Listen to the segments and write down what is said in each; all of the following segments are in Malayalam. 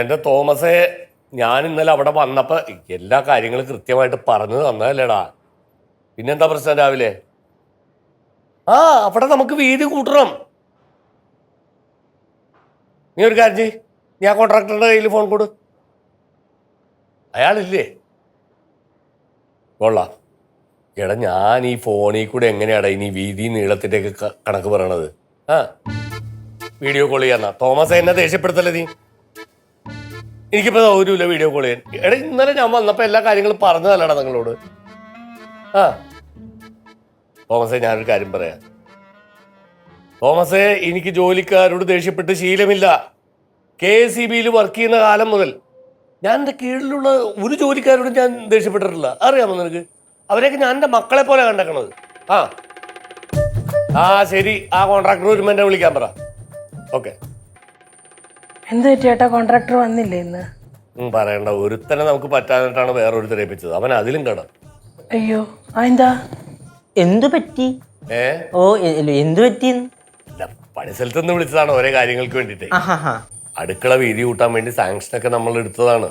എന്റെ തോമസേ, ഞാൻ ഇന്നലെ അവിടെ വന്നപ്പോ എല്ലാ കാര്യങ്ങളും കൃത്യമായിട്ട് പറഞ്ഞു തന്നതല്ലേടാ. പിന്നെന്താ പ്രശ്നം രാവിലെ? ആ, അവിടെ നമുക്ക് വീതി കൂട്ടണം. നീ ഒരു കാര്യം ചെയ്യ്, നീ ആ കോൺട്രാക്ടറുടെ കയ്യിൽ ഫോൺ കൊടു. അയാളില്ലേ? കൊള്ളാം. എടാ, ഞാൻ ഈ ഫോണിൽ കൂടെ എങ്ങനെയാടാ ഇനി വീതി നീളത്തിൻ്റെയൊക്കെ കണക്ക് പറയണത്? ആ, വീഡിയോ കോൾ ചെയ്യാന്നാ. തോമസ് എന്നെ ദേഷ്യപ്പെടുത്തല്ലേ നീ? എനിക്കിപ്പോ സൗകര്യമില്ല വീഡിയോ കോൾ ചെയ്യാൻ. എടാ, ഇന്നലെ ഞാൻ വന്നപ്പോ എല്ലാ കാര്യങ്ങളും പറഞ്ഞതല്ലടാ നിങ്ങളോട്. ആ തോമസേ, ഞാനൊരു കാര്യം പറയാം. തോമസേ, എനിക്ക് ജോലിക്കാരോട് ദേഷ്യപ്പെട്ട് ശീലമില്ല. KSEBയിൽ വർക്ക് ചെയ്യുന്ന കാലം മുതൽ ഞാൻ എൻ്റെ കീഴിലുള്ള ഒരു ജോലിക്കാരോടും ഞാൻ ദേഷ്യപ്പെട്ടിട്ടില്ല. അറിയാമോ നിനക്ക്? അവരെയൊക്കെ ഞാൻ എൻ്റെ മക്കളെ പോലെ കണ്ടേക്കണത്. ആ ശരി, ആ കോൺട്രാക്ടർ വരുമ്പോൾ എന്നെ വിളിക്കാൻ പറ. ഓക്കെ. എന്ത് ചേട്ടാ, കോൺട്രാക്ടർ വന്നില്ലേ ഇന്ന്? പറയണ്ട, ഒരുത്തനെ നമുക്ക് പറ്റാനായിട്ടാണ് വേറൊരുത്തരെ ഏൽപ്പിച്ചത്. അവൻ അതിലും കടം. അയ്യോ, അതെന്താ? എന്തു പറ്റി? ഓ, എന്തു പറ്റി? പണിസ്ഥലത്ത് നിന്ന് വിളിച്ചതാണ് ഓരോ കാര്യങ്ങൾക്ക് വേണ്ടിട്ട്. അടുക്കള വീതി കൂട്ടാൻ വേണ്ടി സാങ്ഷനൊക്കെ നമ്മൾ എടുത്തതാണ്.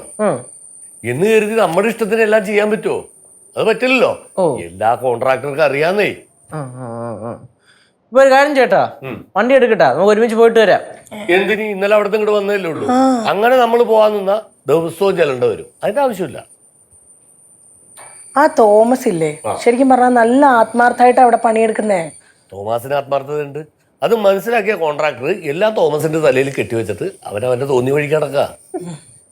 എന്ന് കരുതി നമ്മുടെ ഇഷ്ടത്തിന് എല്ലാം ചെയ്യാൻ പറ്റുമോ? അത് പറ്റില്ലല്ലോ. എല്ലാ കോൺട്രാക്ടർക്കും അറിയാന്നേ. ഇപ്പൊ ഒരു കാര്യം ചേട്ടാ, വണ്ടി എടുക്കട്ടാ, നമുക്ക് ഒരുമിച്ച് പോയിട്ട് വരാം. എന്തിന്? ഇന്നലെ അവിടെ ഇങ്ങോട്ട് വന്നതല്ലേ ഉള്ളൂ. അങ്ങനെ നമ്മൾ പോവാൻ നിന്നാ ദിവസവും ചെല്ലണ്ട വരും. അതിന്റെ ആവശ്യമില്ല. ആ തോമസ് ഇല്ലേ, ശരിക്കും പറഞ്ഞാൽ നല്ല ആത്മാർത്ഥമായിട്ട് അവിടെ പണിയെടുക്കുന്നേ. തോമസിന് ആത്മാർത്ഥത ഉണ്ട്. അത് മനസ്സിലാക്കിയ കോൺട്രാക്ടർ എല്ലാം തോമസിന്റെ തലയിൽ കെട്ടിവെച്ചിട്ട് അവനവന്റെ തോന്നി വഴി കിടക്കുക.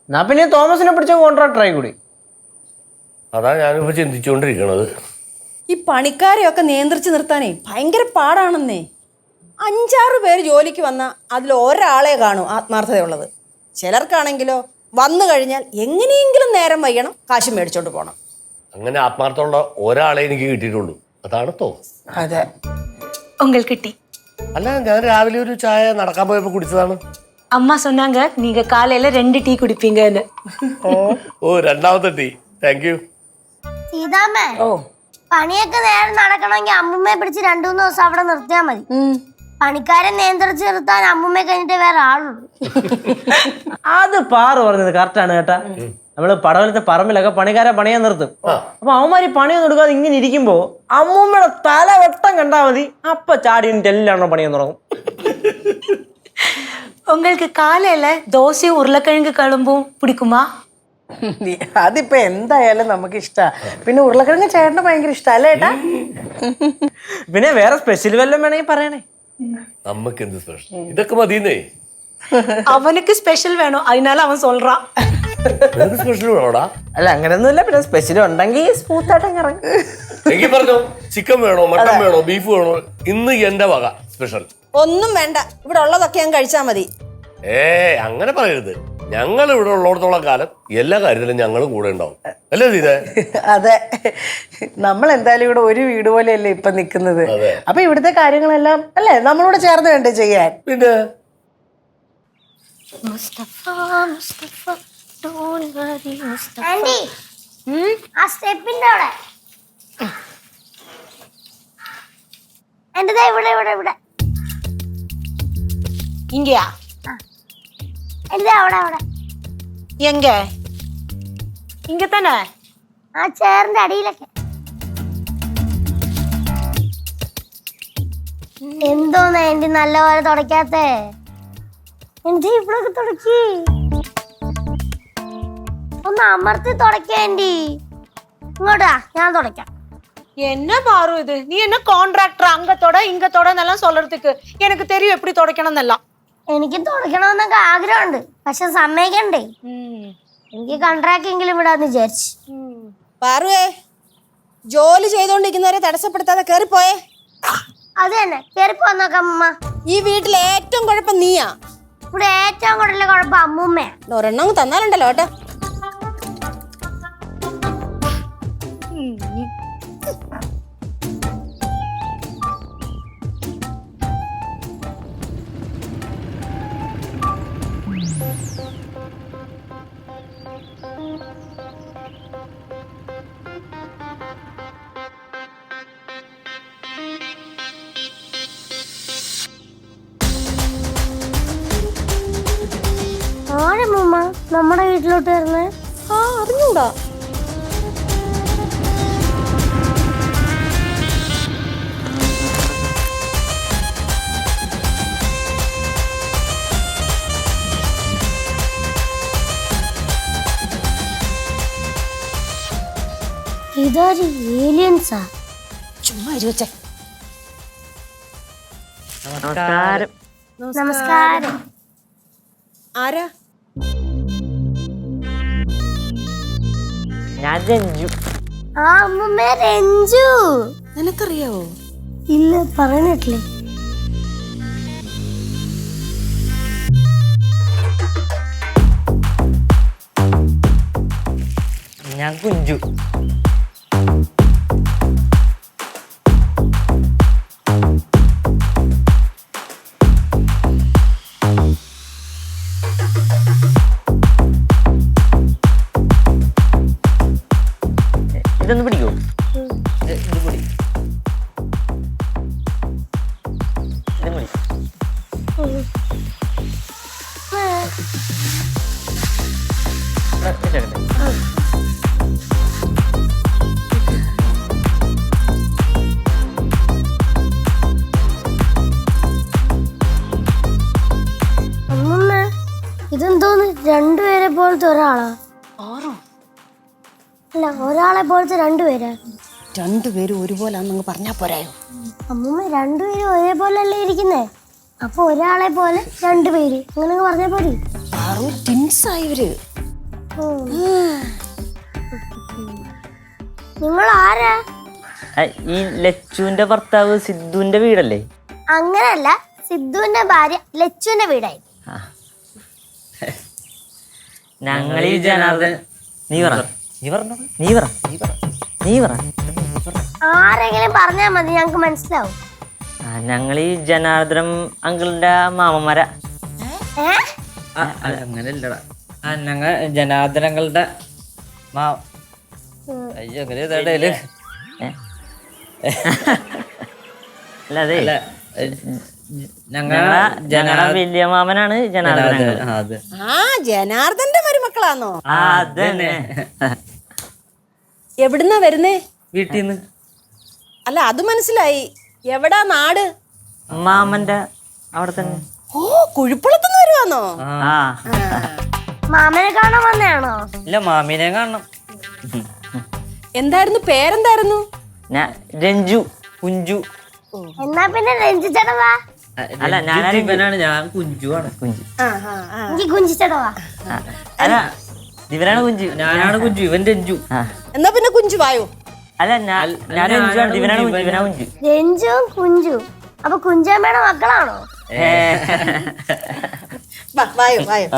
എന്നാ പിന്നെ തോമസിനെ പിടിച്ച കോൺട്രാക്ടറായി കൂടി. അതാ ഞാനിപ്പോ ചിന്തിച്ചുകൊണ്ടിരിക്കണത്. ഈ പണിക്കാരെയൊക്കെ നിയന്ത്രിച്ച് നിർത്താനേ ഭയങ്കര പാടാണെന്നേ. 5-6 പേര് ജോലിക്ക് വന്നാൽ അതിൽ ഒരാളെ കാണും ആത്മാർത്ഥതയുള്ളത്. ചിലർക്കാണെങ്കിലോ വന്നു കഴിഞ്ഞാൽ എങ്ങനെയെങ്കിലും നേരം വയ്യണം, കാശ് മേടിച്ചോണ്ട് പോകണം. അങ്ങനെ ആത്മാർത്ഥമുള്ള ഒരാളെ എനിക്ക് കിട്ടിയിട്ടുള്ളൂ. അതാണ് തോമസ്. അതെ. உங்களுக்கு டீ. അല്ല, ഞാൻ രാവിലെ ഒരു ചായ നടക്കാൻ പോയപ്പോ കുടിച്ചതാണ്. அம்மா சொன்னாங்க நீங்க காலையில 2 டீ குடிப்பீங்கன்னு. ഓ, രണ്ടാമത്തെ ടീ. Thank you. സീതാമ്മേ, പണിയൊക്കെ നേരെ നടക്കണമെങ്കിൽ അമ്മുമ്മയെ പിടിച്ച് 2-3 ദിവസം അവിടെ നിർത്തിയാൽ മതി. പണിക്കാരെ നിയന്ത്രിച്ച് നിർത്താൻ അമ്മുമ്മയെ കഴിഞ്ഞിട്ട് വേറെ ആളുള്ളൂ. അത് പാറ പറഞ്ഞത് കറക്റ്റാണ് കേട്ടാ. നമ്മള് പടവലത്തെ പറമ്പിലൊക്കെ പണിക്കാരെ പണിയാൻ നിർത്തും. അപ്പൊ അവന്മാര് പണിയൊന്നും എടുക്കാതെ ഇങ്ങനെ ഇരിക്കുമ്പോ അമ്മൂമ്മയുടെ തല വെട്ടം കണ്ടാ മതി, അപ്പൊ ചാടിയിട്ട് എല്ലാം പണിയാൻ തുടങ്ങും. உங்களுக்கு காலையில தோசையும் உருளைக்கிழங்கு குழம்பும் பிடிக்குமா? അതിപ്പോ എന്തായാലും നമുക്ക് ഇഷ്ടാ. പിന്നെ ഉരുളക്കിഴങ്ങ് ചേട്ടന് ഭയങ്കര ഇഷ്ടം അല്ലേ ഏട്ടാ? പിന്നെ വേറെ സ്പെഷ്യൽ വല്ലതും വേണമെങ്കിൽ പറയണേ. നമുക്ക് എന്ത് സ്പെഷ്യൽ? ഇതൊക്കെ മതിയെന്നേ. அவனுக்கு ஸ்பெஷல் வேணும், அதனால அவன் சொல்றான். സ്പെഷ്യൽ വേണോടാ? അല്ല, അങ്ങനെയൊന്നുമില്ല. പിന്നെ സ്പെഷ്യൽ ഉണ്ടെങ്കിൽ സ്മൂത്തായിട്ട് ഇറങ്ങും. എനിക്ക് പറഞ്ഞോ, ചിക്കൻ വേണോ, മട്ടൻ വേണോ, ബീഫ് വേണോ? ഇന്ന് എന്റെ വക സ്പെഷ്യൽ. ഒന്നും വേണ്ട, ഇവിടെ ഉള്ളതൊക്കെ ഞാൻ കഴിച്ചാൽ മതി. അങ്ങനെ പറയരുത്. ഞങ്ങൾ ഇവിടെ ഉള്ളിടത്തോളം കാലം എല്ലാ കാര്യത്തിലും ഞങ്ങളും കൂടെ ഉണ്ടാവും. അല്ലേ സീതേ? അതെ, നമ്മൾ എന്തായാലും ഇവിടെ ഒരു വീട് പോലെയല്ലേ ഇപ്പൊ നിക്കുന്നത്. അപ്പൊ ഇവിടുത്തെ കാര്യങ്ങളെല്ലാം അല്ലേ നമ്മളോട് ചേർന്ന് വേണ്ടേ ചെയ്യാൻ? പിന്നെ ആന്റി, ആ സ്റ്റെപ്പിന്റെ അവിടെ എന്റെ ഇവിടെ ഇവിടെ ഇവിടെ இங்கயா? എന്റെ അവിടെ അവിടെ எங்க? இங்க தானே? ആ ചേറിന്റെ അടിയിലൊക്കെ. എന്തോന്ന് ആന്റി നല്ലപോലെ തുടക്കാത്തേ? എന്റെ ഇവിടൊക്കെ തുടക്കി, ഒന്ന് അമർത്തി തുടക്ക ആന്റി. ഇങ്ങോട്ടാ, ഞാൻ തുടക്കാം. என்ன பாரு இது? நீ என்ன கான்ட்ராக்டர் அங்க தொட இங்க தொடன்னெல்லாம் சொல்றதுக்கு? எனக்கு தெரியும் எப்படி தொடக்கணும்னெல்லாம். എനിക്ക് തുടക്കണമെന്നൊക്കെ ആഗ്രഹമുണ്ട്, പക്ഷെ സമ്മതിക്കണ്ടേ. എനിക്ക് കോൺട്രാക്ടെങ്കിലും വിടാന്ന് വിചാരിച്ചു. പാറുവേ, ജോലി ചെയ്തോണ്ടിരിക്കുന്നവരെ തടസ്സപ്പെടുത്താതെ കേറിപ്പോയേ. അത് തന്നെ, കേറിപ്പോന്നോക്ക അമ്മ. ഈ വീട്ടിൽ ഏറ്റവും കുഴപ്പം നീയാ. ഇവിടെ ഏറ്റവും കൂടുതൽ കുഴപ്പം അമ്മൂമ്മയാ. ഒരെണ്ണം തന്നാലുണ്ടല്ലോ കേട്ടോ. ആരമ്മ നമ്മുടെ വീട്ടിലോട്ട് വരുന്നേ? ആ അറിഞ്ഞൂടാ. ഇതൊരു ഏലിയൻസാ. ചുമ്മാ ഇരുവച്ചേ. നമസ്കാരം. നമസ്കാരം. ആരാ? ഞാൻ രഞ്ജു. ആ അമ്മമ്മേ രഞ്ജു. നിനക്കറിയാവോ? ഇല്ല, പറഞ്ഞിട്ടില്ലേ. ഞാൻ കുഞ്ചു. ഇതൊന്ന് പിടിക്കോ? ഇത് പിടി. ഇത് പിടി. അമ്മമ്മ ഇതെന്തോന്ന് രണ്ടുപേരെ പോലത്തെ ഒരാളാ? അല്ല, ഒരാളെ പോലത്തെ രണ്ടുപേരാ. രണ്ടുപേരും ഒരുപോലാന്നങ്ങ് പറഞ്ഞാ പോരായോ? അമ്മമ്മ രണ്ടുപേരും ഒരേപോലെ അല്ലേ ഇരിക്കുന്നേ? അപ്പൊ ഒരാളെ പോലെ രണ്ടുപേര് അങ്ങനെ പറഞ്ഞ പോരെ? പാറു ടിൻസായി ഇവര്. നിങ്ങൾ ആരാ? ഈ ലച്ചുവിന്റെ ഭർത്താവ് സിദ്ധുവിന്റെ വീടല്ലേ? അങ്ങനല്ല, സിദ്ധുവിന്റെ ഭാര്യ ലച്ചുവിന്റെ വീടായി. ഞങ്ങൾ ഈ ജനാർദ്ദൻ. നീ പറ. ആരെങ്കിലും പറഞ്ഞാ മതി, ഞങ്ങക്ക് മനസ്സിലാവും. ഞങ്ങൾ ഈ ജനാർദ്ദനം അങ്കിളിന്റെ മാമന്മാരാ. ഏ? അങ്ങനെയല്ലടാ, ഞങ്ങൾ ജനാർദ്ദനങ്ങളുടെ അയ്യോ അങ്ങനെ അല്ലാതെ ഞങ്ങളുടെ വലിയ മാമനാണ് ജനാർദ്ദനങ്ങൾ. ആ ജനാർദ്ദന്റെ മരുമക്കളാന്നോ? അതന്നെ. എവിടുന്നാ വരുന്നേ? വീട്ടിൽ നിന്ന്. അല്ല അത് മനസ്സിലായി. എവിടാ നാട്? മാമന്റെ അവിടെ തന്നെ. ഓ കുഴിപ്പുളത്തുനിന്ന് വരുവാന്നോ? ആ മാമനെ കാണാൻ വന്നയാണോ? ഇല്ല, മാമീനെ കാണണം. എന്തായിരുന്നു പേരെന്തായിരുന്നു? ഞാൻ രഞ്ജു. കുഞ്ചു. എന്നാ പിന്നെ രഞ്ജിച്ചടവാ. അല്ല ഞാനാണ്. ഞാൻ കുഞ്ചുവാണ്. കുഞ്ചു. എനിക്ക് കുഞ്ചിച്ചടവാ. അല്ല ഇവനാണ് കുഞ്ചു. ഞാനാണ് കുഞ്ചു. ഇവൻ രഞ്ജു. എന്നാ പിന്നെ കുഞ്ചു വായോ. അല്ല ഞാൻ രഞ്ജുവാണ്. ഇവനാണ് കുഞ്ചു. ഇവനാ കുഞ്ചു. രഞ്ജുവും കുഞ്ചു. അപ്പൊ കുഞ്ചാമ്മയുടെ മക്കളാണോ? വായോ വായോ.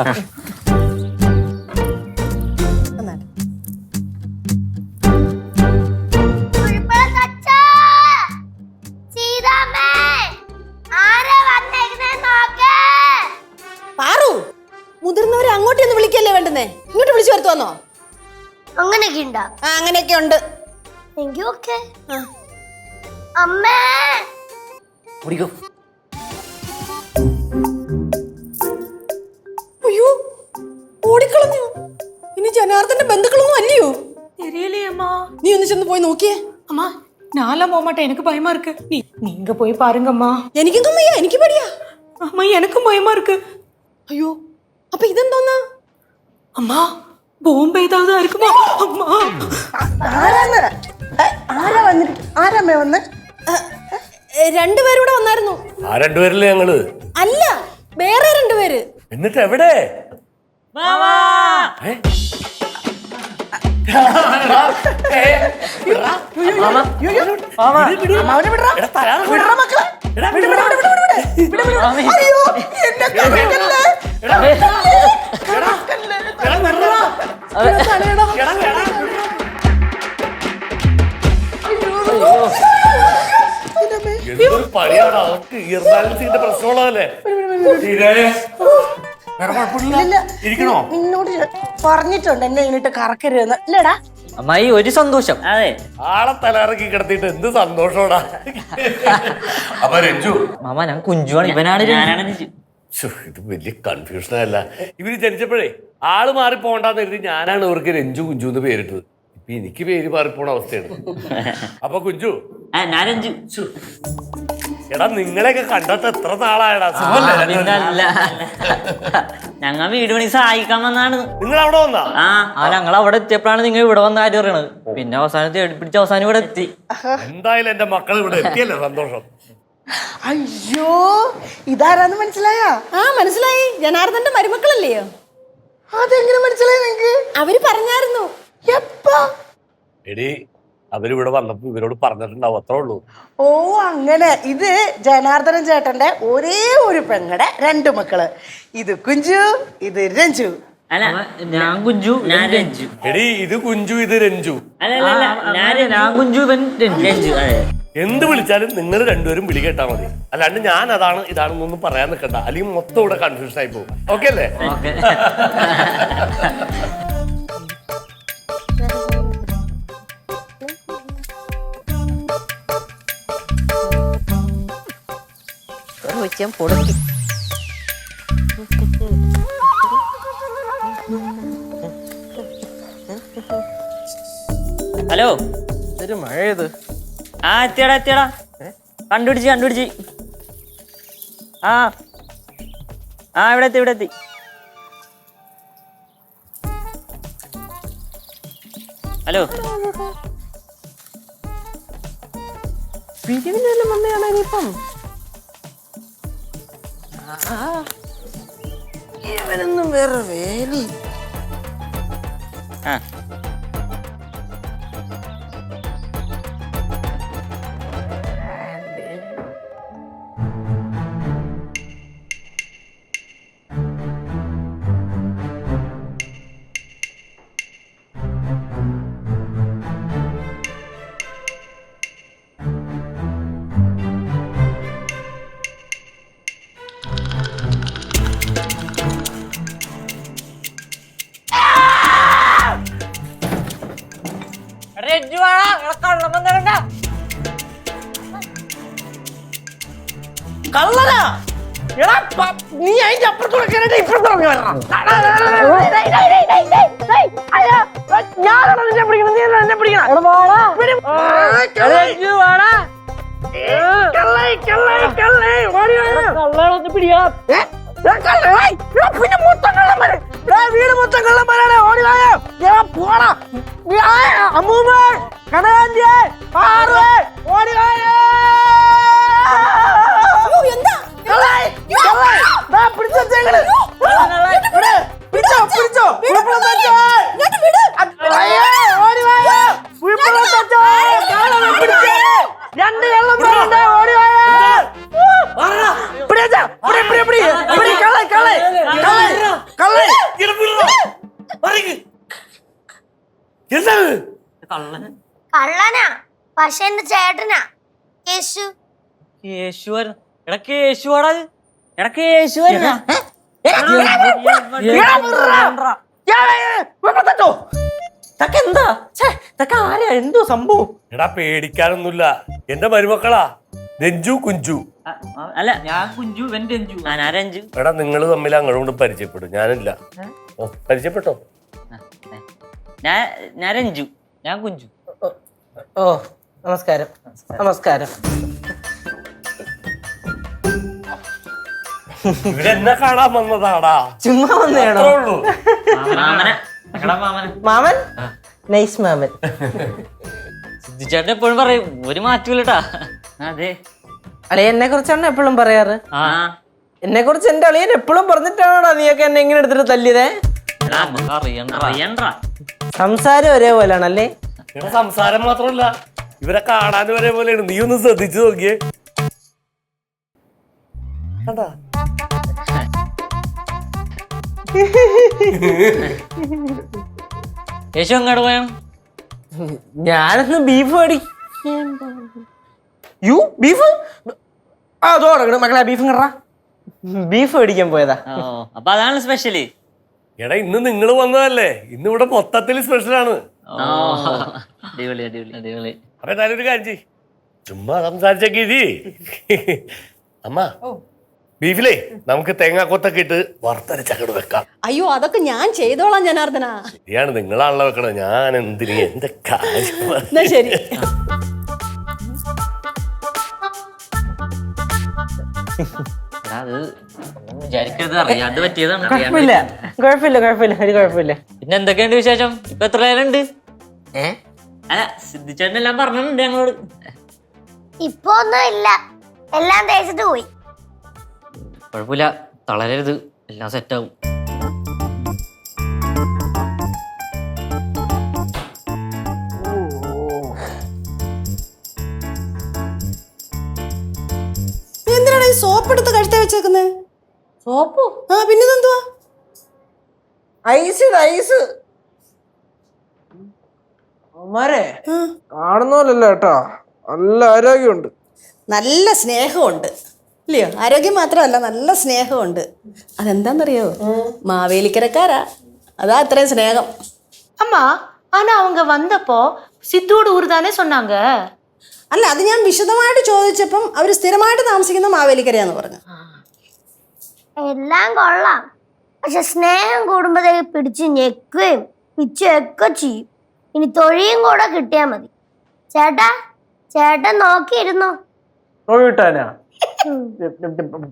പാറു, മുതിർന്നവരെ അങ്ങോട്ടൊന്ന് വിളിക്കല്ലേ വേണ്ടുന്നേ, ഇങ്ങോട്ട് വിളിച്ചു വരുത്തുവന്നോ? അങ്ങനെയൊക്കെ ഉണ്ടാ? ആ അങ്ങനെയൊക്കെ ഉണ്ട്. എങ്കിൽ ഓക്കെ. അമ്മേ കുടിക്കോ. അയ്യോ ഓടിക്കളഞ്ഞു. ഇനി ജനാർദ്ദന്റെ ബന്ധുക്കളൊന്നും അല്ലയോ? தெரியலையே அம்மா. നീ ഒന്ന് ചെന്ന് പോയി നോക്കിയേ. அம்மா நான்லாம் போக மாட்டேன், எனக்கு பயமா இருக்கு. நீங்க போய் பாருங்கம்மா. എനിക്കൊന്നും വയ്യ, എനിക്ക് പേടിയാ. அம்மா எனக்கும் பயமா இருக்கு. അയ്യോ അപ്പൊ ഇതെന്തോന്നാ? அம்மா ബോംബ് ഏതാവതാ இருக்குமா? അമ്മ ആരാമേ വന്ന്? രണ്ടുപേരൂടെ വന്നായിരുന്നു. ആ രണ്ടുപേരില്ലേ ഞങ്ങള്? അല്ല വേറെ രണ്ടുപേര്. എന്നിട്ട് എവിടെ? എന്തൊരു പണിയാണ് അവർക്ക്. ഇയർബാലൻസിന്റെ പ്രശ്നമുള്ളതല്ലേ? ഇരിക്കണോ? നിന്നോട് പറഞ്ഞിട്ടുണ്ട് എന്നെ ഇങ്ങോട്ട് കറക്കരുതെന്ന് അല്ലേടാ? അമ്മായി ഒരു സന്തോഷം. അതെ, ആളെ തലയിറക്കി കിടത്തിയിട്ട് എന്ത് സന്തോഷോടാ. അപ്പൊ രഞ്ജു മാമ ഞാൻ കുഞ്ചുവാണ്. ഇവനാണ് രഞ്ജു. ഇത് വലിയ കൺഫ്യൂഷനല്ല. ഇവര് ജനിച്ചപ്പോഴേ ആള് മാറി പോകണ്ടെന്ന് കരുതി ഞാനാണ് ഇവർക്ക് രഞ്ജു കുഞ്ചു എന്ന് പേരിട്ടത്. ഇപ്പൊ എനിക്ക് പേര് മാറിപ്പോണ അവസ്ഥയാണ്. അപ്പൊ കുഞ്ചു, എടാ നിങ്ങളെയൊക്കെ കണ്ടിട്ട് എത്ര നാളായടാ? ഞങ്ങ വീട് പണി സഹായിക്കാൻ വന്നാണ്. നിങ്ങൾ അവിടെ വന്നാ? ആ ഞങ്ങൾ അവിടെ എത്തിയപ്പോഴാണ് നിങ്ങൾ ഇവിടെ വന്ന കാര്യം പറയണത്. പിന്നെ അവസാനം തേടി പിടിച്ച് അവസാനം ഇവിടെ എത്തി. എന്തായാലും എന്റെ മക്കൾ ഇവിടെ എത്തിയല്ലേ, സന്തോഷം. അയ്യോ, ഇതാരാന്ന് മനസ്സിലായാ? ആ മനസ്സിലായി, ജനാർദ്ദന്റെ മരുമക്കളല്ലയോ? അതെങ്ങനെ മനസ്സിലായി നിങ്ങക്ക്? അവര് പറഞ്ഞായിരുന്നു. എപ്പാ? എടി അവരിവിടെ വന്നപ്പോ ഇവരോട് പറഞ്ഞിട്ടുണ്ടാവും, അത്രേ ഉള്ളൂ. ഓ അങ്ങനെ. ഇത് ജനാർദ്ദനൻ ചേട്ടന്റെ ഒരേ ഒരു പെങ്ങടെ 2 മക്കള്. ഇത് കുഞ്ചു, ഇത് രഞ്ജു. അല്ല ഞാൻ കുഞ്ചു, ഞാൻ രഞ്ജു. എടി ഇത് കുഞ്ചു, ഇത് രഞ്ജു. അല്ല ഞാൻ കുഞ്ചു, രഞ്ജു. അതെ, എന്ത് വിളിച്ചാലും നിങ്ങൾ രണ്ടുപേരും വിളി കേട്ടാ മതി. അല്ലാണ്ട് ഞാൻ അതാണ് ഇതാണെന്നൊന്നും പറയാൻ നിൽക്കണ്ട, അല്ലെങ്കിൽ മൊത്തം ഇവിടെ കൺഫ്യൂഷൻ ആയി പോകും. ഓക്കെ അല്ലേ? പൊടുക്കി ഹലോ, ഒരു മഴയത്. ആ എത്തിയടാ കണ്ടുപിടിച്ച് ആ ഇവിടെ എത്തി. ഹലോ, പിരിവിനെല്ലാം വന്നയാണോ ഇനിയിപ്പം? ഇവനൊന്നും വേറെ വേലി. ആ കള്ളനാ? എടാ നീ അതിന്റെ അപ്പുറത്തൂടെ കേറിട്ട് ഇപ്പുറത്തൂടെ വരണം. ഞാനാണ് നിന്നെ പിടിക്കണം, നീ എന്നെ പിടിക്കണം. പിന്നെ മൊത്തം കള്ളന്മാര്, വീട് മൊത്തം കള്ളന്മാരാണ്. ഓടിവായ പോണ അമ്മൂമ്മ കടകാന്റിയെ ഓടിവായ. കള്ളനാ, പക്ഷെ എന്റെ ചേട്ടനാ യേശു. യേശുവായിരുന്നു. ഇടക്ക് യേശുവാടാ, ഇടക്ക് യേശുവായിരുന്നു. എന്താ ആരാ, എന്തോ സംഭവം? എടാ പേടിക്കാനൊന്നുമില്ല, എന്റെ മരുമക്കളാ രഞ്ജു കുഞ്ചു. അല്ല ഞാൻ കുഞ്ചു, രഞ്ജു. ഞാൻ രഞ്ജു. എടാ നിങ്ങൾ തമ്മിൽ അങ്ങോട്ട് പരിചയപ്പെടും, ഞാനില്ല. ഓ പരിചയപ്പെട്ടോ? ഞാൻ രഞ്ജു, ഞാൻ കുഞ്ചു. ഓ നമസ്കാരം. ഇവരെന്നെ കാണാൻ വന്നതാടാ, ചുമ്മാ വന്നേണോ? അത്രേ ഉള്ളൂ. മാമൻ, നൈസ് മാമൻ. ചേട്ടൻ എപ്പോഴും പറയും, ഒരു മാറ്റൂലട്ടാ. അതെ, അളിയ എന്നെ കുറിച്ചാണ് എപ്പോഴും പറയാറ്. എന്നെ കുറിച്ച് എന്റെ അളിയൻ എപ്പോഴും പറഞ്ഞിട്ടാണോടാ നീയൊക്കെ എന്നെ ഇങ്ങനെ എടുത്തിട്ട് തല്ലിയതേ? അറിയണ്ട. സംസാരം ഒരേപോലെയാണല്ലേ? എടാ സംസാരം മാത്രമല്ല, ഇവരെ കാണാൻ ഒരേ പോലെയാണ്. നീ ഒന്ന് ശ്രദ്ധിച്ചു നോക്കിയേ. കണ്ടാ? യേശു എങ്ങോട്ട് പോയാ? ഞാനൊന്ന് ബീഫ് ബീഫ് മക്കളെ, ബീഫ് കറ ബീഫ് മേടിക്കാൻ പോയതാ. അപ്പൊ അതാണ് സ്പെഷ്യല്. എടാ ഇന്ന് നിങ്ങൾ വന്നതല്ലേ, ഇന്ന് ഇവിടെ മൊത്തത്തിൽ സ്പെഷ്യലാണ്. അടിപൊളി. അപ്പൊ എന്തായാലും ഒരു കാര്യം ചെയ്യ്, ചുമ്മാ സംസാരിച്ചേക്ക്. അമ്മ ബീഫിലേ നമുക്ക് തേങ്ങാക്കൊത്തൊക്കെ ഇട്ട് വറുത്തരച്ചങ്ങട് വെക്കാം. അയ്യോ അതൊക്കെ ഞാൻ ചെയ്തോളാം ജനാർദ്ദന. ശരിയാണ്, നിങ്ങളാണല്ലോ വെക്കണത്. ഞാൻ എന്തിന് എന്റെ കാര്യം. എന്നാ ശരി. എടാ, അത് ഒന്നും വിചാരിക്കരുത്, അറിയാണ്ട് പറ്റിയതാണ്. കുഴപ്പമില്ല കുഴപ്പമില്ല കുഴപ്പമില്ല ഒരു കുഴപ്പമില്ല. പിന്നെ എന്തൊക്കെയുണ്ട് വിശേഷം? ഇപ്പൊ എത്ര നേരമുണ്ട്? അല്ല, സിദ്ധിച്ചേട്ടനെല്ലാം പറഞ്ഞിട്ടുണ്ട് ഞങ്ങളോട്. ഇപ്പൊ ഒന്നും ഇല്ല, എല്ലാം തേച്ചിട്ട് പോയി. കുഴപ്പമില്ല, തളരരുത്, എല്ലാം സെറ്റാവും. എന്തിനാണ് ഈ സോപ്പ് എടുത്ത് കഴുത്തെ വെച്ചേക്കുന്നത്? സോപ്പ് ആ പിന്നെന്തുവാ? ഐസ് ഐസ് അവന്മാരെ കാണുന്നോലല്ല കേട്ടോ, നല്ല ആരോഗ്യമുണ്ട്. നല്ല സ്നേഹമുണ്ട് ഇല്ലയോ? ആരോഗ്യം മാത്രമല്ല, നല്ല സ്നേഹമുണ്ട്. അതെന്താന്നറിയോ? മാവേലിക്കരക്കാരാ, അതാ അത്രയും സ്നേഹം. அம்மா ஆனா அவங்க வந்தப்போ சித்தோட ஊர் தானே சொன்னாங்க. അല്ല, അത് ഞാൻ വിശദമായിട്ട് ചോദിച്ചപ്പം അവർ സ്ഥിരമായിട്ട് താമസിക്കുന്ന മാവേലിക്കരയാന്ന് പറഞ്ഞു. എല്ലാം കൊള്ളാം, പക്ഷെ സ്നേഹം കൂടുമ്പോഴത്തേക്ക് പിടിച്ച് ഞെക്കുകയും പിച്ചൊക്കെ ചെയ്യും. ഇനി തൊഴിയും കൂടെ കിട്ടിയാ മതി. ചേട്ടാ, ചേട്ടൻ നോക്കിയിരുന്നോ? തൊഴിട്ടാനാ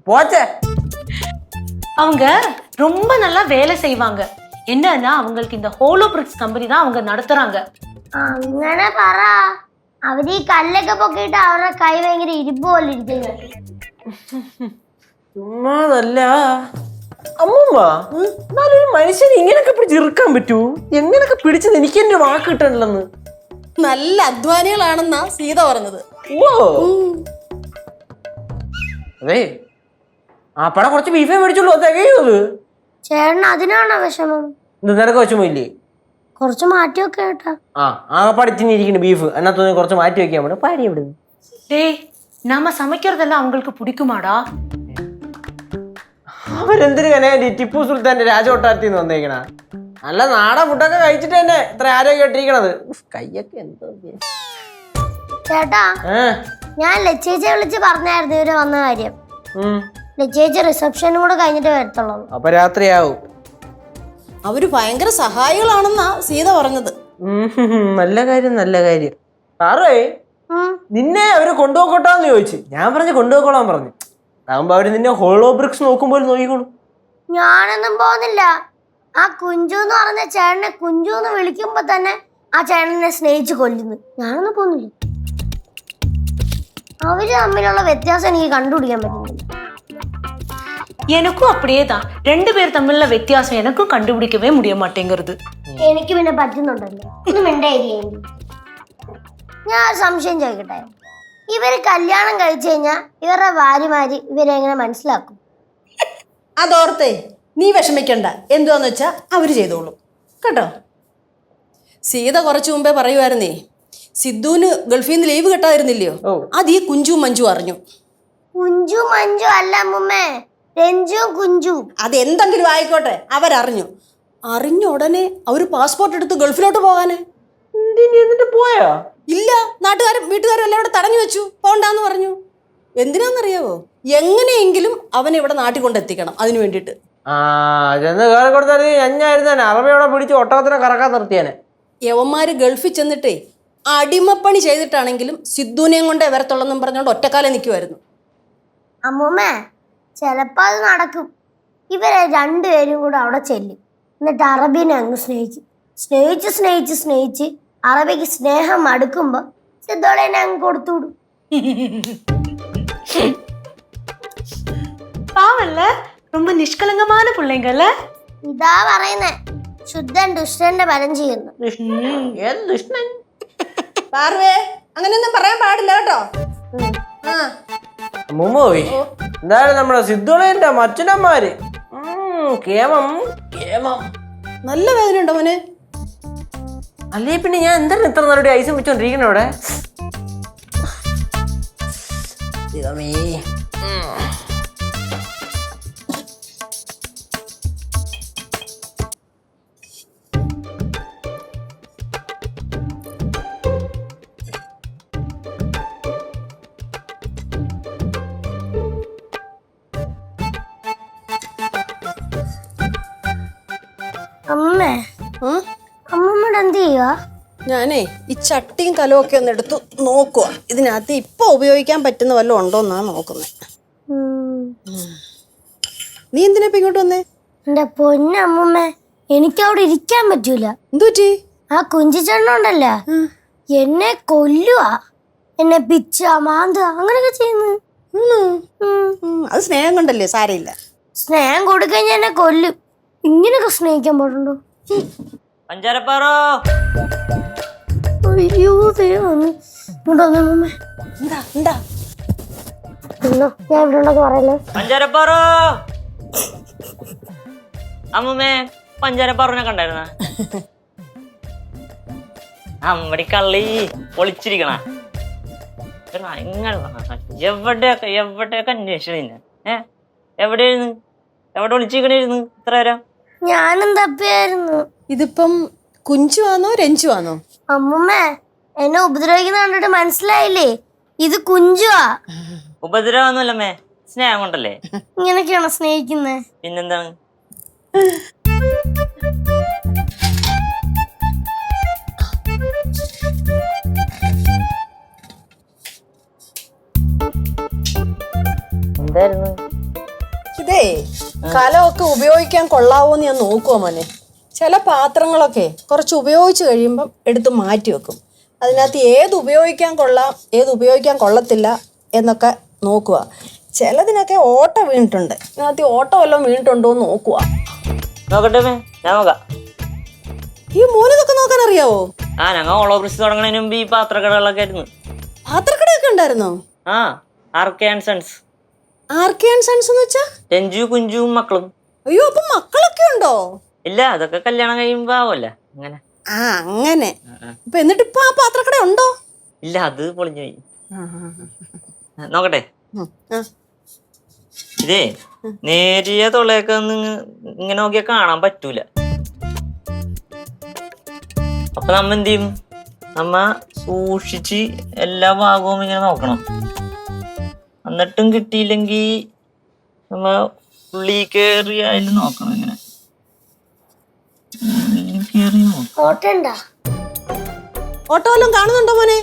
പോച്ചേ. அவங்க ரொம்ப நல்லா வேலை செய்வாங்க. என்னன்னா அவங்களுக்கு இந்த ஹோலோ பிரிக்ஸ் கம்பெனி தான் அவங்க நடத்துறாங்க. അങ്ങനെ പറ. അവര് ഈ കല്ലൊക്കെ പൊക്കിയിട്ട് അവരുടെ കൈ ഭയങ്കര ഇരിപ്പ് പോലെ ഇരിക്കുന്നു. ചുമ്മാതല്ല അമ്മൂമ്മ, എന്നാലും ഒരു മനുഷ്യന് ഇങ്ങനൊക്കെ പിടിച്ച് ഇറുക്കാൻ പറ്റൂ? എങ്ങനൊക്കെ പിടിച്ചത് എനിക്ക് എന്റെ വാക്ക് കിട്ടണില്ലെന്ന്. നല്ല അധ്വാനികളാണെന്നാ സീത പറഞ്ഞത്. ഓ അതെ, ആ പടം കുറച്ച് ബീഫേ മേടിച്ചുള്ളൂ, തികയത്. ചേട്ടൻ അതിനാണോ വിഷമം? ഇത് നിനക്ക് വിഷമമില്ലേ? കുറച്ച് മാറ്റിയൊക്കെ കേട്ടാ. ആ പഠിച്ചിരിക്കുന്നു ബീഫ്, അതിനകത്ത് കുറച്ച് മാറ്റി വെക്കാൻ പറ്റും. പാരി എവിടുന്ന്? டேய், நாம சமைக்கிறதெல்லாம் அவங்களுக்கு பிடிக்குமாடா? അവരെന്തിനു കനകി ടിപ്പു സുൽത്താന്റെ രാജകൊട്ടാരത്തിൽ നിന്ന് വന്നേക്കണ? നല്ല നാടൻ ഫുഡൊക്കെ കഴിച്ചിട്ട് തന്നെ ഇത്ര ആരോഗ്യമായിട്ടിരിക്കണത്. കയ്യൊക്കെ എന്തോ. ചേട്ടാ, ഞാൻ ലച്ചേച്ചെ വിളിച്ച് പറഞ്ഞായിരുന്നു ഇവര് വന്ന കാര്യം. ലച്ചേച്ചി റിസപ്ഷനും കൂടെ കഴിഞ്ഞിട്ട് വരത്തുള്ളൂ. അപ്പൊ രാത്രിയാവും. അവര് ഭയങ്കര സഹായികളാണെന്നാ സീത പറഞ്ഞത്. നല്ല കാര്യം നല്ല കാര്യം. സാറേ, നിന്നെ അവര് കൊണ്ടുപോക്കോട്ടാന്ന് ചോദിച്ചു. ഞാൻ പറഞ്ഞു കൊണ്ടുപോക്കോളാൻ പറഞ്ഞു. ആകുമ്പോ അവര് നിന്നെ ഹോളോ ബ്രിക്സ് നോക്കുമ്പോൾ നോക്കിക്കോളൂ. ഞാനൊന്നും പോകുന്നില്ല. ആ കുഞ്ചു എന്ന് പറഞ്ഞ ചേട്ടനെ കുഞ്ചു എന്ന് വിളിക്കുമ്പോ തന്നെ ആ ചേട്ടനെ സ്നേഹിച്ച് കൊല്ലുന്നു. ഞാനൊന്നും പോകുന്നില്ല. അവര് തമ്മിലുള്ള വ്യത്യാസം എനിക്ക് കണ്ടുപിടിക്കാൻ പറ്റുന്നില്ല. எனக்கும் அப்படியே தான். ரெண்டு பேர் தம்மிലുള്ള വ്യത്യാസം எனக்கும் கண்டுபிடிக்கவே முடிய மாட்டேங்கிறது. എനിക്ക് പിന്നെ പറ്റുന്നുണ്ടല്ലോ. ഒന്നും മിണ്ടായിരിക്കും. ഞാൻ സംശയം ചോദിക്കട്ടെ, ഇവര് കല്യാണം കഴിച്ചു കഴിഞ്ഞാൽ ഇവരുടെ ഭാര്യമാര് ഇവരെ എങ്ങനെ മനസ്സിലാക്കും? അതോർത്തേ നീ വിഷമിക്കണ്ട, എന്തുവാന്ന് വെച്ചാ അവര് ചെയ്തോളൂ കേട്ടോ. സീത കുറച്ചു മുമ്പേ പറയുമായിരുന്നേ, സിദ്ധുവിന് ഗൾഫിൽ നിന്ന് ലീവ് കിട്ടാതിരുന്നില്ലയോ, അത് ഈ കുഞ്ചു മഞ്ജു അറിഞ്ഞു. കുഞ്ചു മഞ്ജു അല്ല മുമ്മേ, രഞ്ജു കുഞ്ചു. അതെന്തെങ്കിലും ആയിക്കോട്ടെ, അവരറിഞ്ഞു. അറിഞ്ഞ ഉടനെ അവര് പാസ്പോർട്ട് എടുത്ത് ഗൾഫിലോട്ട് പോകാന്. എന്നിട്ട് പോയാ? ഇല്ല, നാട്ടുകാരും വീട്ടുകാരും എല്ലാം ഇവിടെ തടഞ്ഞു വെച്ചു, പോണ്ടാന്ന് പറഞ്ഞു. എന്തിനാന്നറിയാവോ? എങ്ങനെയെങ്കിലും അവനെ ഇവിടെ നാട്ടിൽ കൊണ്ടെത്തിക്കണം. അതിനു വേണ്ടിട്ട് ചെന്ന് കയറി കൊടുത്താൽ ഞാനായിരുന്നേ അറബിയോടെ പിടിച്ച് ഒട്ടകത്തിനെ കറക്കാൻ നിർത്തിയാനെ. യവന്മാര് ഗൾഫിൽ ചെന്നിട്ടേ അടിമപ്പണി ചെയ്തിട്ടാണെങ്കിലും സിദ്ധുവിനെയും കൊണ്ടേ വരത്തുള്ളെന്നും പറഞ്ഞോണ്ട് ഒറ്റക്കാലം നിൽക്കുമായിരുന്നു. അമ്മൂമ്മേ, ചിലപ്പോ അത് നടക്കും. ഇവരെ രണ്ടുപേരും കൂടെ അവിടെ ചെല്ലും. എന്നിട്ട് അറബിനെ അങ്ങ് സ്നേഹിക്കും. സ്നേഹിച്ച് സ്നേഹിച്ച് സ്നേഹിച്ച് അറബിക്ക് സ്നേഹം അടുക്കുമ്പോ സിദ്ധോളേനെ അങ്ങ് കൊടുത്തുവിടും. பாவல்ல, ரொம்ப நிஷ்கலங்கமான பிள்ளைங்கல்ல. ഇതാ പറയുന്നേ, ശുദ്ധൻ ദുഷ്ടന്റെ ഫലം ചെയ്യുന്നു. ഏത് ദുഷ്ടൻ? പാർവേ, അങ്ങനെയൊന്നും പറയാൻ പാടില്ല കേട്ടോ. മുമ്പോയി എന്തായാലും നമ്മുടെ സിദ്ധുളേന്റെ മച്ചനന്മാര് കേമം കേമം. നല്ല വേദന ഉണ്ടോ മോനെ? അല്ലേ പിന്നെ ഞാൻ എന്താണ് ഇത്ര നേരം ഐസും വെച്ചോണ്ടിരിക്കണ അവിടെ? അമ്മേ ഉം? അമ്മമ്മയുടെ എന്ത് ചെയ്യുക? ഞാനേ ഈ ചട്ടിയും കലവും ഒക്കെ ഒന്ന് എടുത്ത് നോക്കുക. ഇതിനകത്ത് ഇപ്പൊ ഉപയോഗിക്കാൻ പറ്റുന്ന വല്ലതും ഉണ്ടോന്നാ നോക്കുന്നത്. നീ എന്തിനാ ഇപ്പൊ ഇങ്ങോട്ട് വന്നേ? എന്റെ പൊന്നമ്മമ്മേ, എനിക്ക് അവിടെ ഇരിക്കാൻ പറ്റൂല. എന്തുപറ്റി? ആ കുഞ്ചിച്ചെണ്ണുണ്ടല്ല, എന്നെ കൊല്ലുക, എന്നെ പിച്ച മാന്ത അങ്ങനെയൊക്കെ ചെയ്യുന്നു. അത് സ്നേഹം കൊണ്ടല്ലേ, സാരയില്ല. സ്നേഹം കൊടുക്കാൻ എന്നെ കൊല്ലും. ഇങ്ങനെയൊക്കെ സ്നേഹിക്കാൻ പാടുണ്ടോ? പഞ്ചാരപ്പാറോ അയ്യോ ദൈവമേ. ഇങ്ങോട്ട് വന്നേ അമ്മമ്മേ. എന്താ എന്താ? ഇന്നോ ഞാൻ ഇവിടെ ഉണ്ടൊക്കെ പറയല്ലേ. പഞ്ചാരപ്പാറോ അമ്മൂമ്മേ പഞ്ചാരപ്പാറോനെ കണ്ടായിരുന്ന? അമ്മടി കള്ളി പൊളിച്ചിരിക്കണ എവിടെയൊക്കെ അന്വേഷിച്ചു നിന്നെ. എവിടെയായിരുന്നു? എവിടെ ഒളിച്ചിരിക്കണായിരുന്നു ഇത്ര നേരം? ഞാനും തപ്പിയായിരുന്നു. ഇതിപ്പം കുഞ്ചുവാണോ രഞ്ജുവാണോ? അമ്മമ്മേ, എന്നെ ഉപദ്രവിക്കുന്ന കണ്ടിട്ട് മനസ്സിലായില്ലേ? ഇത് കുഞ്ചുവാ. ഉപദ്രവമൊന്നുമല്ലമ്മേ, സ്നേഹം കൊണ്ടല്ലേ. ഇങ്ങനെയൊക്കെയാണോ സ്നേഹിക്കുന്നേ? പിന്നെന്താണ്? എന്തായിരുന്നു ഇതേ കലമൊക്കെ ഉപയോഗിക്കാൻ കൊള്ളാവോന്ന് ഞാൻ നോക്കുവാ മോനെ. ചില പാത്രങ്ങളൊക്കെ കുറച്ച് ഉപയോഗിച്ച് കഴിയുമ്പം എടുത്ത് മാറ്റി വെക്കും. അതിനകത്ത് ഏത് ഉപയോഗിക്കാൻ കൊള്ളാം, ഏത് ഉപയോഗിക്കാൻ കൊള്ളത്തില്ല എന്നൊക്കെ നോക്കുക. ചിലതിനൊക്കെ ഓട്ട വീണിട്ടുണ്ട്. ഇതിനകത്ത് ഓട്ട വല്ലതും വീണിട്ടുണ്ടോ എന്ന് നോക്കുക. നോക്കട്ടെ ഞാൻ നോക്കാം. ഈ മോനതൊക്കെ നോക്കാൻ അറിയാവോ? ഞങ്ങൾ ഓളോബ്രിസ് തുടങ്ങുന്നതിന് മുമ്പ് ഈ പാത്രക്കടകളൊക്കെ ആയിരുന്നു. പാത്രക്കടയൊക്കെ ഉണ്ടായിരുന്നോ? ആർക്കെ ആൻഡ് സൺസ്. ആർക്കെ ആൻഡ് സൺസ് എന്ന് വെച്ചാ? രഞ്ജു കുഞ്ചുവും മക്കളും. അയ്യോ, അപ്പൊ മക്കളൊക്കെ ഉണ്ടോ? ഇല്ല, അതൊക്കെ കല്യാണം കഴിയുമ്പോ ആവല്ല. അങ്ങനെ അങ്ങനെ. അപ്പൊ എന്നിട്ട് ഇപ്പൊ ആ പാത്രക്കട ഉണ്ടോ? ഇല്ല, അത് പൊളിഞ്ഞു പോയി. നോക്കട്ടെ. ഇതേ നേരിയ തൊളയൊക്കെ ഒന്ന് ഇങ്ങനെ നോക്കിയാൽ കാണാൻ പറ്റൂല. അപ്പൊ നമ്മ എന്ത് ചെയ്യും? നമ്മ സൂക്ഷിച്ച് എല്ലാ ഭാഗവും ഇങ്ങനെ നോക്കണം. എന്നിട്ടും കിട്ടിയില്ലെങ്കി നമ്മ ഉള്ളി കയറി അതിൽ നോക്കണം. ഇങ്ങനെ ഓട്ടണ്ടാ? ഓട്ടോ വല്ലതും കാണുന്നുണ്ടോ മോനെ?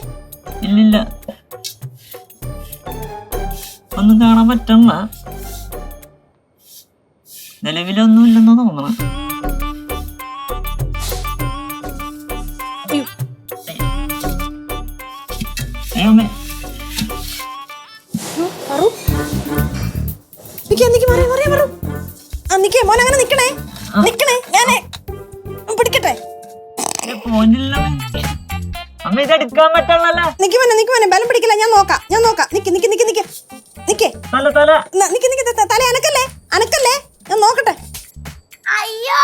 ഇല്ലില്ല, ഒന്നും കാണാൻ പറ്റണ്ട. നിലവിലൊന്നും ഇല്ലെന്ന് തോന്നണം. മോനെ അങ്ങനെ നിക്കണേ, നിക്കണേ, ഞാനേ പിടിക്കട്ടെ. അമ്മ ഇത് എടുക്കാൻ പറ്റണല്ല. നിക്ക് മോനെ, ബലം പിടിക്കില്ല. ഞാൻ നോക്കാം. നിക്ക് തല അനക്കല്ലേ, ഞാൻ നോക്കട്ടെ. അയ്യോ,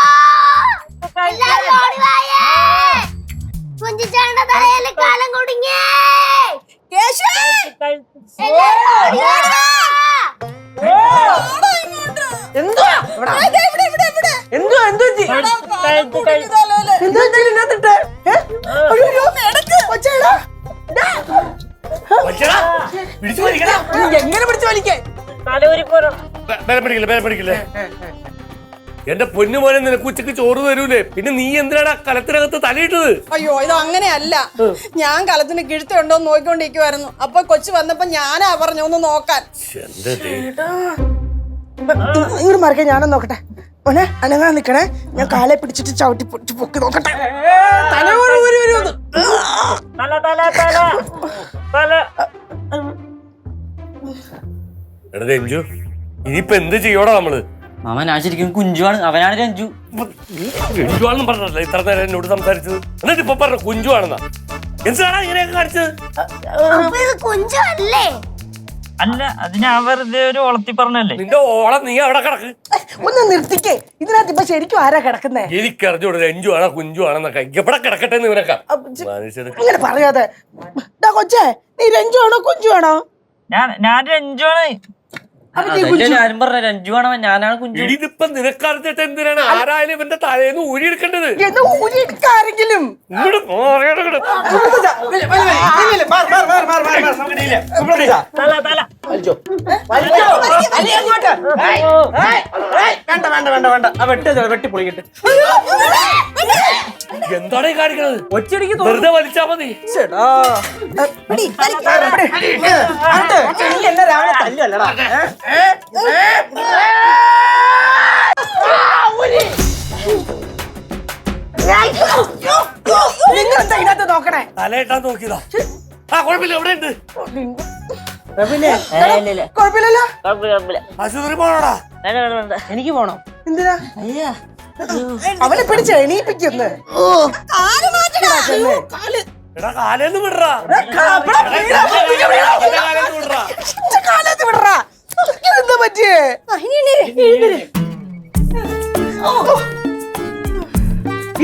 എല്ലാവരും ഓടി വായേ. കുഞ്ചിച്ചേട്ടന്റെ തലയിൽ കാലം കുടുങ്ങി. എല്ലാവരും ഓടി വാ. എങ്ങനെ പിടിച്ചു വലിക്കേ? എന്റെ പൊന്നുമോനെ, നിനക്ക് ഉച്ചക്ക് ചോറ് തരൂലേ? പിന്നെ നീ എന്തിനാണ് കലത്തിനകത്ത് തലയിട്ടത്? അയ്യോ, ഇത് അങ്ങനെയല്ല. ഞാൻ കലത്തിന് കിഴുത്തുണ്ടോ നോക്കിക്കൊണ്ടിരിക്കുവായിരുന്നു. അപ്പൊ കൊച്ചു വന്നപ്പോ ഞാനാ പറഞ്ഞു ഒന്ന് നോക്കാൻ. ഇങ്ങോട്ട് മറിക്കാൻ ഞാനൊന്ന് നോക്കട്ടെ. മോനെ അനങ്ങാൻ നിക്കണേ. ഞാൻ കാലെ പിടിച്ചിട്ട് ചവിട്ടി പൊക്കി നോക്കട്ടെ. തല രഞ്ജു, ഇനിയിപ്പൊ എന്ത് ചെയ്യോടാ നമ്മള്? മാമ, ഞാൻ ശരിക്കും കുഞ്ചുവാണ്, അവനാണ് രഞ്ജു. രഞ്ജുവാണെന്ന് പറഞ്ഞല്ലേ ഇത്ര നേരം എന്നോട് സംസാരിച്ചത്? എന്നിട്ട് ഇപ്പൊ പറഞ്ഞു കുഞ്ചുവാണെന്നാ. എന്തിനാണ് ഇങ്ങനെയൊക്കെ കാണിച്ചത്? കുഞ്ചു അല്ലേ? അല്ല, അതിന് വെറുതെ ഒരു ഒളത്തി പറഞ്ഞല്ലേ. നിന്റെ ഓളം നീ അവിടെ കിടക്ക്. ഒന്ന് നിർത്തിക്കേ. ഇതിനകത്ത് ഇപ്പൊ ശരിക്കും ആരാ കിടക്കുന്നേ? എനിക്കറിഞ്ഞൂടെ രഞ്ജു ആണോ കുഞ്ചു ആണെന്നൊക്കെ. എവിടെ കിടക്കട്ടെ ഇവനൊക്കെ. അങ്ങനെ പറയാതെ. കൊച്ചേ, നീ രഞ്ജു ആണോ കുഞ്ചു ആണോ? ഞാൻ രഞ്ജുവാണ്. അതല്ലേ ഞാനും പറഞ്ഞ രഞ്ജു ആണവൻ, ഞാനാണ് കുഞ്ചു. ഇതിപ്പോ നിനക്കറിഞ്ഞിട്ട് എന്തിനാണ് ആരായാലും ഇവന്റെ തലേന്ന് ഊരിയെടുക്കേണ്ടത്? എന്നാ ഊരി എടുക്കാരെങ്കിലും ഇങ്ങോട്ട് മാറിയെടാ ഇങ്ങോട്ട്. വെട്ടിപ്പൊളിക്കട്ടെ. എന്താണ് ഈ കാണിക്കണത്? ഒച്ചടിക്ക് വെറുതെ വലിച്ചാ മതി. എന്നെ രാവിലെ തല്ലല്ലടാ. നിങ്ങൾ എന്താ ഇതിനകത്ത് നോക്കണേ? തലയിട്ടാൻ നോക്കിയതാ. ആ കുഴപ്പമില്ല, എവിടെ ഉണ്ട്? കുഴപ്പമില്ലല്ലോ. ആശുപത്രി പോണോടാ? എനിക്ക് പോണം. എന്തിനാ? അവനെ പിടിച്ച് എണീപ്പിക്കുന്നു. എടാ കാലേന്ന് വിടറാ. കാലത്ത് വിടറാ. എന്താ പറ്റിയേ?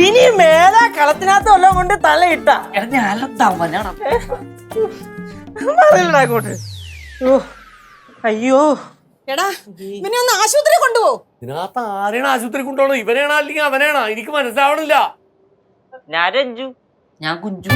ഇനി മേലെ കളത്തിനകത്ത് വല്ലതും കൊണ്ട് തലയിട്ട അങ്ങോട്ട്. അയ്യോ എടാ ഇവനെ ഒന്ന് ആശുപത്രി കൊണ്ടുപോ. ഇതിനകത്ത് ആരെയാണ് ആശുപത്രി കൊണ്ടുപോകണം? ഇവനാണോ അല്ലെങ്കിൽ അവനാണോ? എനിക്ക് മനസ്സിലാവണില്ല. ഞാൻ രഞ്ജു. ഞാൻ കുഞ്ചു.